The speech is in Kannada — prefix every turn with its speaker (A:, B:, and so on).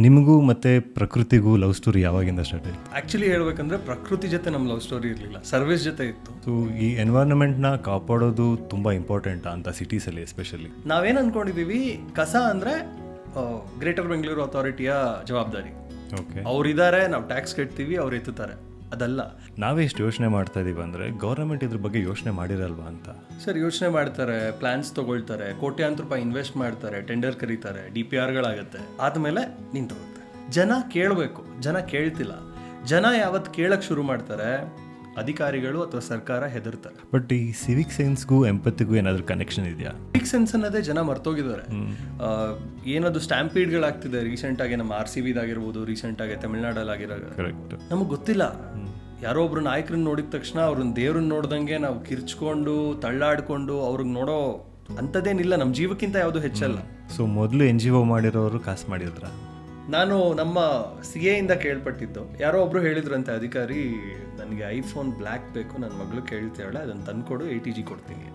A: ನಿಮಗೂ ಮತ್ತು ಪ್ರಕೃತಿಗೂ ಲವ್ ಸ್ಟೋರಿ ಯಾವಾಗಿಂದ ಸ್ಟಾರ್ಟ್ ಆಯಿತು?
B: ಆ್ಯಕ್ಚುಲಿ ಹೇಳ್ಬೇಕಂದ್ರೆ ಪ್ರಕೃತಿ ಜೊತೆ ನಮ್ಮ ಲವ್ ಸ್ಟೋರಿ ಇರಲಿಲ್ಲ, ಸರ್ವಿಸ್ ಜೊತೆ ಇತ್ತು.
A: ಸೊ ಈ ಎನ್ವೈರನ್ಮೆಂಟ್ನ ಕಾಪಾಡೋದು ತುಂಬ ಇಂಪಾರ್ಟೆಂಟಾ ಅಂತ ಸಿಟೀಸಲ್ಲಿ ಎಸ್ಪೆಷಲಿ?
B: ನಾವೇನು ಅಂದ್ಕೊಂಡಿದ್ದೀವಿ, ಕಸ ಅಂದರೆ ಗ್ರೇಟರ್ ಬೆಂಗಳೂರು ಅಥಾರಿಟಿಯ ಜವಾಬ್ದಾರಿ.
A: ಓಕೆ,
B: ಅವರಿದ್ದಾರೆ, ನಾವು ಟ್ಯಾಕ್ಸ್ ಕಟ್ತೀವಿ, ಅವ್ರು ಎತ್ತುತ್ತಾರೆ. ಅದಲ್ಲ,
A: ನಾವೇ ಎಷ್ಟು ಯೋಚನೆ ಮಾಡ್ತಾ ಇದ್ದೀವಿ ಅಂದರೆ ಗೌರ್ಮೆಂಟ್ ಇದ್ರ ಬಗ್ಗೆ ಯೋಚನೆ ಮಾಡಿರಲ್ವಾ ಅಂತ.
B: ಸರ್ ಯೋಚನೆ ಮಾಡ್ತಾರೆ, ಪ್ಲಾನ್ಸ್ ತೊಗೊಳ್ತಾರೆ, ಕೋಟ್ಯಾಂತರ ರೂಪಾಯಿ ಇನ್ವೆಸ್ಟ್ ಮಾಡ್ತಾರೆ, ಟೆಂಡರ್ ಕರೀತಾರೆ, DPRಗಳಾಗುತ್ತೆ, ಆದಮೇಲೆ ನಿಂತೋಗುತ್ತೆ. ಜನ ಕೇಳಬೇಕು, ಜನ ಕೇಳ್ತಿಲ್ಲ. ಜನ ಯಾವತ್ತು ಕೇಳಕ್ಕೆ ಶುರು ಮಾಡ್ತಾರೆ, ಅಧಿಕಾರಿಗಳು ಅಥವಾ ಸರ್ಕಾರ ಹೆದರ್ತಾರೆ.
A: ಬಟ್ ಈ ಸಿವಿಕ್ ಸೆನ್ಸ್ಗೂ ಎಂಪತ್ತಿಗೂ ಏನಾದರೂ ಕನೆಕ್ಷನ್ ಇದೆಯಾ?
B: ಸಿವಿಕ್ ಸೆನ್ಸ್ ಅನ್ನೋದೇ ಜನ ಮರ್ತೋಗಿದ್ದಾರೆ. ಏನದು ಸ್ಟ್ಯಾಂಪೀಡ್ಗಳಾಗ್ತಿದೆ ರೀಸೆಂಟಾಗಿ, ನಮ್ಮ RCBದಾಗಿರ್ಬೋದು, ರೀಸೆಂಟಾಗಿ ತಮಿಳ್ನಾಡಲ್ಲಾಗಿರೋ,
A: ಕರೆಕ್ಟ್,
B: ನಮಗೆ ಗೊತ್ತಿಲ್ಲ. ಯಾರೋ ಒಬ್ರು ನಾಯಕರನ್ನ ನೋಡಿದ ತಕ್ಷಣ ಅವ್ರನ್ನ ದೇವ್ರನ್ನ ನೋಡ್ದಂಗೆ ನಾವು ಕಿರ್ಚ್ಕೊಂಡು ತಳ್ಳಾಡ್ಕೊಂಡು ಅವ್ರಿಗೆ ನೋಡೋ ಅಂಥದ್ದೇನಿಲ್ಲ. ನಮ್ಮ ಜೀವಕ್ಕಿಂತ ಯಾವುದು ಹೆಚ್ಚಲ್ಲ.
A: ಸೊ ಮೊದಲು NGO ಮಾಡಿರೋರು ಕಾಸು ಮಾಡಿದ್ರ?
B: ನಾನು ನಮ್ಮ CA ಇಂದ ಕೇಳ್ಪಟ್ಟಿದ್ದು, ಯಾರೋ ಒಬ್ರು ಹೇಳಿದ್ರಂತೆ ಅಧಿಕಾರಿ, ನನಗೆ iPhone ಬ್ಲ್ಯಾಕ್ ಬೇಕು, ನನ್ನ ಮಗಳು ಕೇಳ್ತಾಳೆ, ಅದನ್ನು ತಂದ್ಕೊಡು, ATG ಕೊಡ್ತೀನಿ.